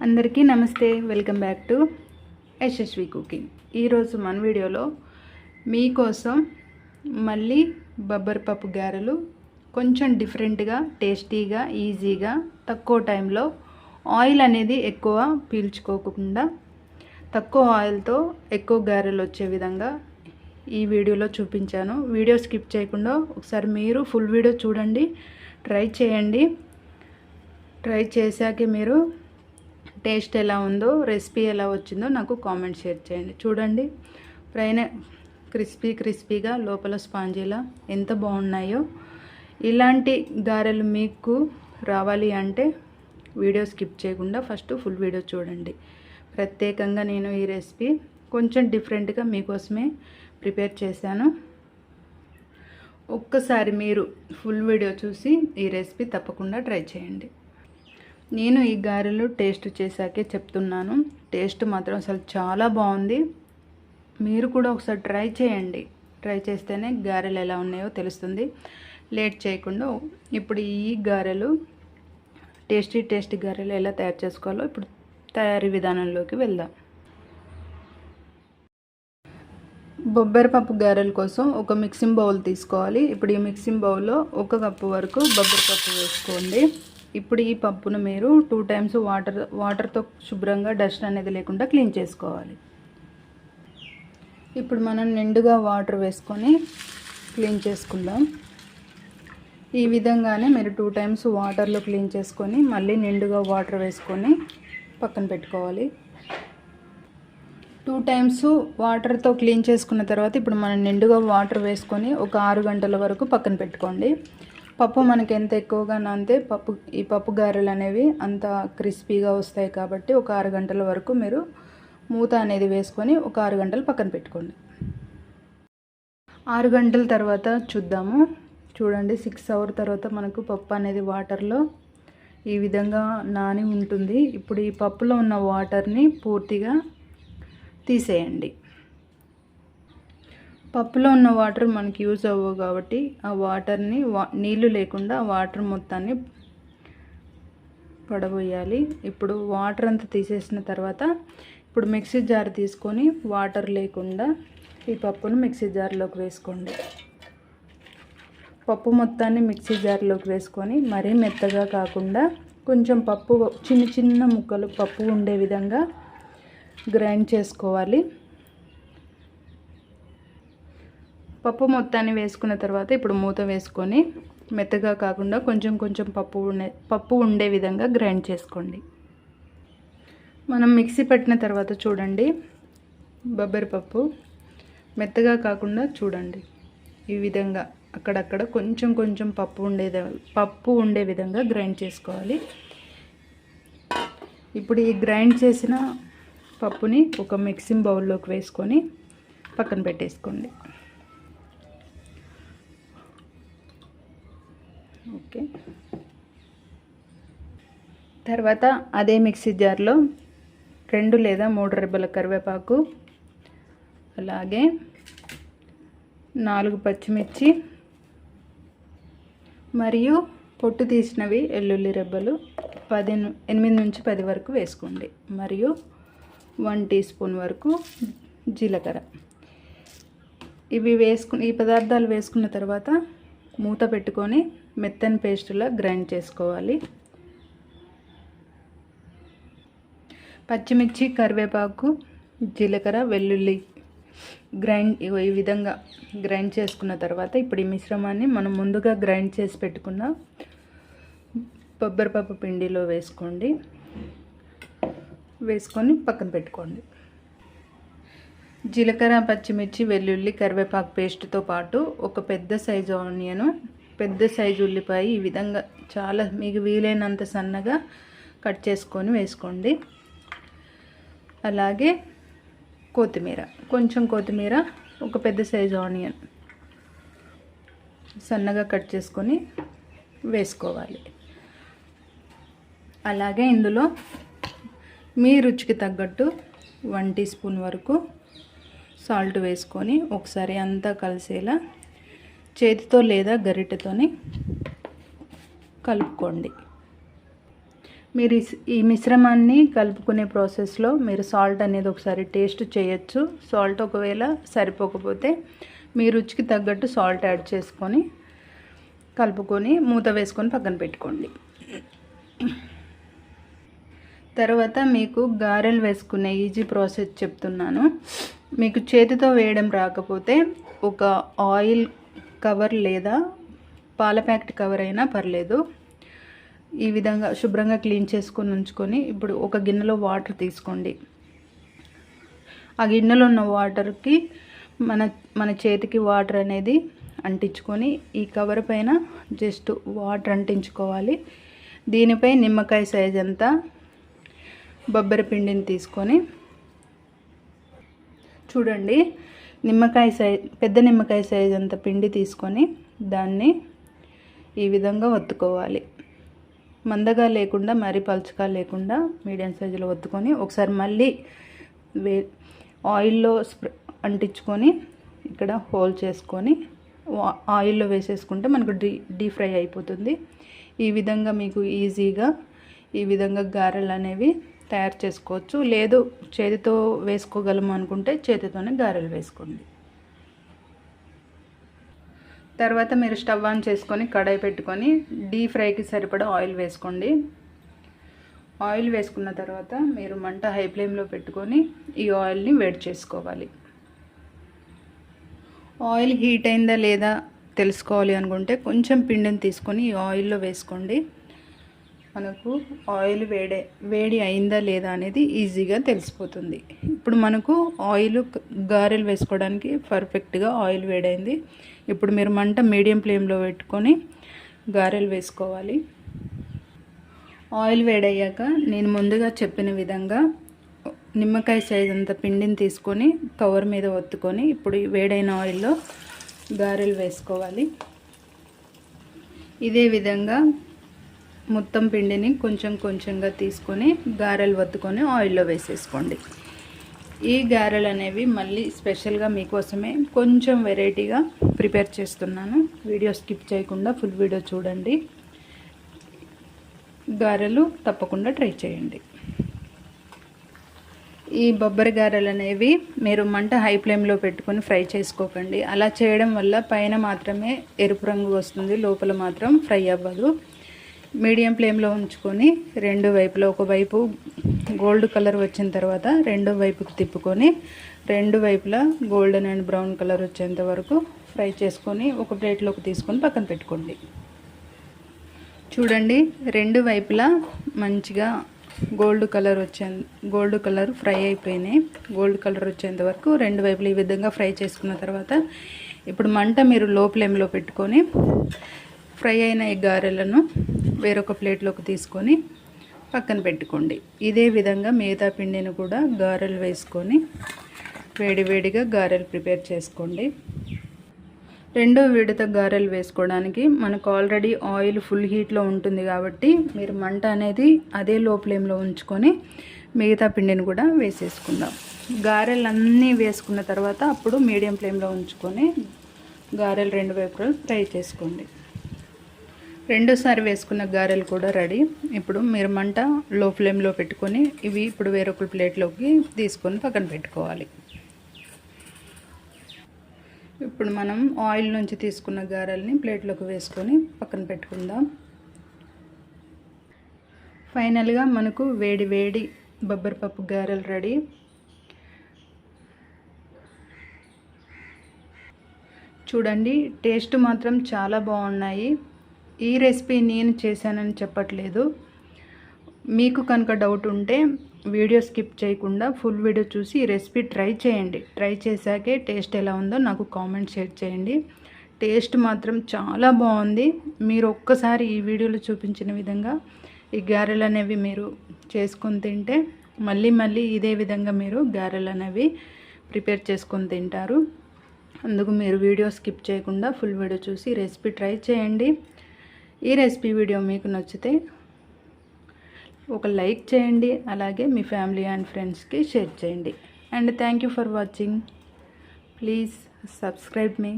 అందరికీ నమస్తే, welcome back to Yashasvi cooking. ఈరోజు మన వీడియోలో మీకోసం మళ్ళీ బొబ్బరి పప్పు గారెలు కొంచెం డిఫరెంట్గా, టేస్టీగా, ఈజీగా, తక్కువ టైంలో ఆయిల్ అనేది ఎక్కువ పీల్చుకోకుండా తక్కువ ఆయిల్తో ఎక్కువ గారెలు వచ్చే విధంగా ఈ వీడియోలో చూపించాను. వీడియో స్కిప్ చేయకుండా ఒకసారి మీరు ఫుల్ వీడియో చూడండి, ట్రై చేయండి. ట్రై చేశాకే మీరు టేస్ట్ ఎలా ఉందో, రెసిపీ ఎలా వచ్చిందో నాకు కామెంట్ షేర్ చేయండి. చూడండి, పైన క్రిస్పీగా లోపల స్పాంజీలా ఎంత బాగున్నాయో. ఇలాంటి గారెలు మీకు రావాలి అంటే వీడియో స్కిప్ చేయకుండా ఫస్ట్ ఫుల్ వీడియో చూడండి. ప్రత్యేకంగా నేను ఈ రెసిపీ కొంచెం డిఫరెంట్గా మీకోసమే ప్రిపేర్ చేశాను. ఒక్కసారి మీరు ఫుల్ వీడియో చూసి ఈ రెసిపీ తప్పకుండా ట్రై చేయండి. నేను ఈ గారెలు టేస్ట్ చేశాకే చెప్తున్నాను. టేస్ట్ మాత్రం అసలు చాలా బాగుంది. మీరు కూడా ఒకసారి ట్రై చేయండి. ట్రై చేస్తేనే గారెలు ఎలా ఉన్నాయో తెలుస్తుంది. లేట్ చేయకుండా ఇప్పుడు ఈ గారెలు టేస్టీ గారెలు ఎలా తయారు చేసుకోవాలో ఇప్పుడు తయారీ విధానంలోకి వెళ్దాం. బొబ్బరి పప్పు గారెల కోసం ఒక మిక్సింగ్ బౌల్ తీసుకోవాలి. ఇప్పుడు ఈ మిక్సింగ్ బౌల్లో 1 కప్పు వరకు బొబ్బరి పప్పు వేసుకోండి. ఇప్పుడు ఈ పప్పును మీరు 2 టైమ్స్ వాటర్తో శుభ్రంగా డస్ట్ అనేది లేకుండా క్లీన్ చేసుకోవాలి. ఇప్పుడు మనం నిండుగా వాటర్ వేసుకొని క్లీన్ చేసుకుందాం. ఈ విధంగానే మీరు 2 టైమ్స్ వాటర్లో క్లీన్ చేసుకొని మళ్ళీ నిండుగా వాటర్ వేసుకొని పక్కన పెట్టుకోవాలి. 2 టైమ్స్ వాటర్తో క్లీన్ చేసుకున్న తర్వాత ఇప్పుడు మనం నిండుగా వాటర్ వేసుకొని ఒక 6 గంటల వరకు పక్కన పెట్టుకోండి. పప్పు మనకి ఎంత ఎక్కువగా నానితే ఈ పప్పు గారెలు అనేవి అంత క్రిస్పీగా వస్తాయి. కాబట్టి ఒక 6 గంటల వరకు మీరు మూత అనేది వేసుకొని ఒక 6 గంటలు పక్కన పెట్టుకోండి. 6 గంటల తర్వాత చూద్దాము. చూడండి, 6 అవర్ తర్వాత మనకు పప్పు అనేది వాటర్లో ఈ విధంగా నాని ఉంటుంది. ఇప్పుడు ఈ పప్పులో ఉన్న వాటర్ని పూర్తిగా తీసేయండి. పప్పులో ఉన్న వాటర్ మనకి యూజ్ అవ్వవు కాబట్టి ఆ వాటర్ని నీళ్ళు లేకుండా వాటర్ మొత్తాన్ని పడబోయాలి. ఇప్పుడు వాటర్ అంతా తీసేసిన తర్వాత ఇప్పుడు మిక్సీ జార్ తీసుకొని వాటర్ లేకుండా ఈ పప్పును మిక్సీ జార్లోకి వేసుకోండి. పప్పు మొత్తాన్ని మిక్సీ జార్లోకి వేసుకొని మరీ మెత్తగా కాకుండా కొంచెం పప్పు చిన్న ముక్కలు పప్పు ఉండే విధంగా గ్రైండ్ చేసుకోవాలి. పప్పు మొత్తాన్ని వేసుకున్న తర్వాత ఇప్పుడు మూత వేసుకొని మెత్తగా కాకుండా కొంచెం పప్పు ఉండే విధంగా గ్రైండ్ చేసుకోండి. మనం మిక్సీ పట్టిన తర్వాత చూడండి, బొబ్బరి పప్పు మెత్తగా కాకుండా చూడండి ఈ విధంగా అక్కడక్కడ కొంచెం పప్పు ఉండే విధంగా గ్రైండ్ చేసుకోవాలి. ఇప్పుడు ఈ గ్రైండ్ చేసిన పప్పుని ఒక మిక్సింగ్ బౌల్లోకి వేసుకొని పక్కన పెట్టేసుకోండి. ఓకే, తర్వాత అదే మిక్సీ జార్లో 2 లేదా 3 రెబ్బల కరివేపాకు, అలాగే 4 పచ్చిమిర్చి మరియు పొట్టు తీసినవి వెల్లుల్లి రెబ్బలు 8 నుంచి 10 వరకు వేసుకోండి. మరియు 1 టీ స్పూన్ వరకు జీలకర్ర. ఈ పదార్థాలు వేసుకున్న తర్వాత మూత పెట్టుకొని మెత్తని పేస్టులా గ్రైండ్ చేసుకోవాలి. పచ్చిమిర్చి, కరివేపాకు, జీలకర్ర, వెల్లుల్లి ఈ విధంగా గ్రైండ్ చేసుకున్న తర్వాత ఇప్పుడు ఈ మిశ్రమాన్ని మనం ముందుగా గ్రైండ్ చేసి పెట్టుకున్న బొబ్బరిపప్పు పిండిలో వేసుకొని పక్కన పెట్టుకోండి. జీలకర్ర, పచ్చిమిర్చి, వెల్లుల్లి, కరివేపాకు పేస్ట్తో పాటు ఒక పెద్ద సైజు ఆనియన్, పెద్ద సైజు ఉల్లిపాయ ఈ విధంగా చాలా మీకు వీలైనంత సన్నగా కట్ చేసుకొని వేసుకోండి. అలాగే కొత్తిమీర, ఒక పెద్ద సైజు ఆనియన్ సన్నగా కట్ చేసుకొని వేసుకోవాలి. అలాగే ఇందులో మీ రుచికి తగ్గట్టు 1 టీ స్పూన్ వరకు సాల్ట్ వేసుకొని ఒకసారి అంతా కలిసేలా చేతితో లేదా గరిటెతోని కలుపుకోండి. మీరు ఈ మిశ్రమాన్ని కలుపుకునే ప్రాసెస్లో మీరు సాల్ట్ అనేది ఒకసారి టేస్ట్ చేయొచ్చు. సాల్ట్ ఒకవేళ సరిపోకపోతే మీ రుచికి తగ్గట్టు సాల్ట్ యాడ్ చేసుకొని కలుపుకొని మూత వేసుకొని పక్కన పెట్టుకోండి. తర్వాత మీకు గారెలు వేసుకునే ఈజీ ప్రాసెస్ చెప్తున్నాను. మీకు చేతితో వేయడం రాకపోతే ఒక ఆయిల్ కవర్ లేదా పాల ప్యాకెట్ కవర్ అయినా పర్లేదు. ఈ విధంగా శుభ్రంగా క్లీన్ చేసుకొని ఉంచుకొని ఇప్పుడు ఒక గిన్నెలో వాటర్ తీసుకోండి. ఆ గిన్నెలో ఉన్న వాటర్కి మన చేతికి వాటర్ అనేది అంటించుకొని ఈ కవర్ పైన జస్ట్ వాటర్ అంటించుకోవాలి. దీనిపై నిమ్మకాయ సైజ్ అంతా బొబ్బరి పిండిని తీసుకొని చూడండి, పెద్ద నిమ్మకాయ సైజ్ అంత పిండి తీసుకొని దాన్ని ఈ విధంగా ఒత్తుకోవాలి. మందగా లేకుండా మరీ పలుచగా లేకుండా మీడియం సైజులో ఒత్తుకొని ఒకసారి మళ్ళీ ఆయిల్లో అంటించుకొని ఇక్కడ హోల్ చేసుకొని ఆయిల్లో వేసేసుకుంటే మనకు డీప్ ఫ్రై అయిపోతుంది. ఈ విధంగా మీకు ఈజీగా ఈ విధంగా గారెలు అనేవి తయారు చేసుకోవచ్చు. లేదు చేతితో వేసుకోగలము అనుకుంటే చేతితోనే గారెలు వేసుకోండి. తర్వాత మీరు స్టవ్ ఆన్ చేసుకొని కడాయి పెట్టుకొని డీప్ ఫ్రైకి సరిపడా ఆయిల్ వేసుకోండి. ఆయిల్ వేసుకున్న తర్వాత మీరు మంట హై ఫ్లేమ్లో పెట్టుకొని ఈ ఆయిల్ని వేడి చేసుకోవాలి. ఆయిల్ హీట్ అయిందా లేదా తెలుసుకోవాలి అనుకుంటే కొంచెం పిండిని తీసుకొని ఈ ఆయిల్లో వేసుకోండి. మనకు ఆయిల్ వేడి అయిందా లేదా అనేది ఈజీగా తెలిసిపోతుంది. ఇప్పుడు మనకు ఆయిల్ గారెలు వేసుకోవడానికి పర్ఫెక్ట్గా ఆయిల్ వేడైంది. ఇప్పుడు మీరు మంట మీడియం ఫ్లేమ్లో పెట్టుకొని గారెలు వేసుకోవాలి. ఆయిల్ వేడయ్యాక నేను ముందుగా చెప్పిన విధంగా నిమ్మకాయ సైజ్ అంత పిండిని తీసుకొని కవర్ మీద ఒత్తుకొని ఇప్పుడు వేడైన ఆయిల్లో గారెలు వేసుకోవాలి. ఇదే విధంగా మొత్తం పిండిని కొంచెం కొంచెంగా తీసుకొని గారెలు వత్తుకొని ఆయిల్లో వేసేసుకోండి. ఈ గారెలు అనేవి మళ్ళీ స్పెషల్గా మీకోసమే కొంచెం వెరైటీగా ప్రిపేర్ చేస్తున్నాను. వీడియో స్కిప్ చేయకుండా ఫుల్ వీడియో చూడండి. గారెలు తప్పకుండా ట్రై చేయండి. ఈ బొబ్బరి గారెలు అనేవి మీరు మంట హై ఫ్లేమ్లో పెట్టుకొని ఫ్రై చేసుకోకండి. అలా చేయడం వల్ల పైన మాత్రమే ఎరుపు రంగు వస్తుంది, లోపల మాత్రం ఫ్రై అవ్వదు. మీడియం ఫ్లేమ్లో ఉంచుకొని రెండు వైపులా ఒకవైపు గోల్డ్ కలర్ వచ్చిన తర్వాత రెండో వైపుకి తిప్పుకొని రెండు వైపులా గోల్డెన్ అండ్ బ్రౌన్ కలర్ వచ్చేంత వరకు ఫ్రై చేసుకొని ఒక ప్లేట్లోకి తీసుకొని పక్కన పెట్టుకోండి. చూడండి, రెండు వైపులా మంచిగా గోల్డ్ కలర్ ఫ్రై అయిపోయినాయి. గోల్డ్ కలర్ వచ్చేంత వరకు రెండు వైపులు ఈ విధంగా ఫ్రై చేసుకున్న తర్వాత ఇప్పుడు మంట మీరు లో ఫ్లేమ్లో పెట్టుకొని ఫ్రై అయిన ఈ గారెలను వేరొక ప్లేట్లోకి తీసుకొని పక్కన పెట్టుకోండి. ఇదే విధంగా మిగతా పిండిని కూడా గారెలు వేసుకొని వేడివేడిగా గారెలు ప్రిపేర్ చేసుకోండి. రెండో విడత గారెలు వేసుకోవడానికి మనకు ఆల్రెడీ ఆయిల్ ఫుల్ హీట్లో ఉంటుంది కాబట్టి మీరు మంట అనేది అదే లో ఫ్లేమ్లో ఉంచుకొని మిగతా పిండిని కూడా వేసేసుకుందాం. గారెలు అన్నీ వేసుకున్న తర్వాత అప్పుడు మీడియం ఫ్లేమ్లో ఉంచుకొని గారెలు రెండు వైపులు ఫ్రై చేసుకోండి. రెండోసారి వేసుకున్న గారెలు కూడా రెడీ. ఇప్పుడు మీరు మంట లో ఫ్లేమ్లో పెట్టుకొని ఇవి ఇప్పుడు వేరొక ప్లేట్లోకి తీసుకొని పక్కన పెట్టుకోవాలి. ఇప్పుడు మనం ఆయిల్ నుంచి తీసుకున్న గారెల్ని ప్లేట్లోకి వేసుకొని పక్కన పెట్టుకుందాం. ఫైనల్గా మనకు వేడి వేడి బొబ్బరిపప్పు గారెలు రెడీ. చూడండి, టేస్ట్ మాత్రం చాలా బాగున్నాయి. ఈ రెసిపీ నేను చేశానని చెప్పట్లేదు. మీకు కనుక డౌట్ ఉంటే వీడియో స్కిప్ చేయకుండా ఫుల్ వీడియో చూసి ఈ రెసిపీ ట్రై చేయండి. ట్రై చేశాకే టేస్ట్ ఎలా ఉందో నాకు కామెంట్ షేర్ చేయండి. టేస్ట్ మాత్రం చాలా బాగుంది. మీరు ఒక్కసారి ఈ వీడియోలో చూపించిన విధంగా ఈ గారెలు అనేవి మీరు చేసుకొని తింటే మళ్ళీ మళ్ళీ ఇదే విధంగా మీరు గారెలు అనేవి ప్రిపేర్ చేసుకొని తింటారు. అందుకు మీరు వీడియో స్కిప్ చేయకుండా ఫుల్ వీడియో చూసి రెసిపీ ట్రై చేయండి. ఈ రెసిపీ వీడియో మీకు నచ్చితే ఒక లైక్ చేయండి, అలాగే మీ ఫ్యామిలీ అండ్ ఫ్రెండ్స్కి షేర్ చేయండి. And thank you for watching. Please subscribe me.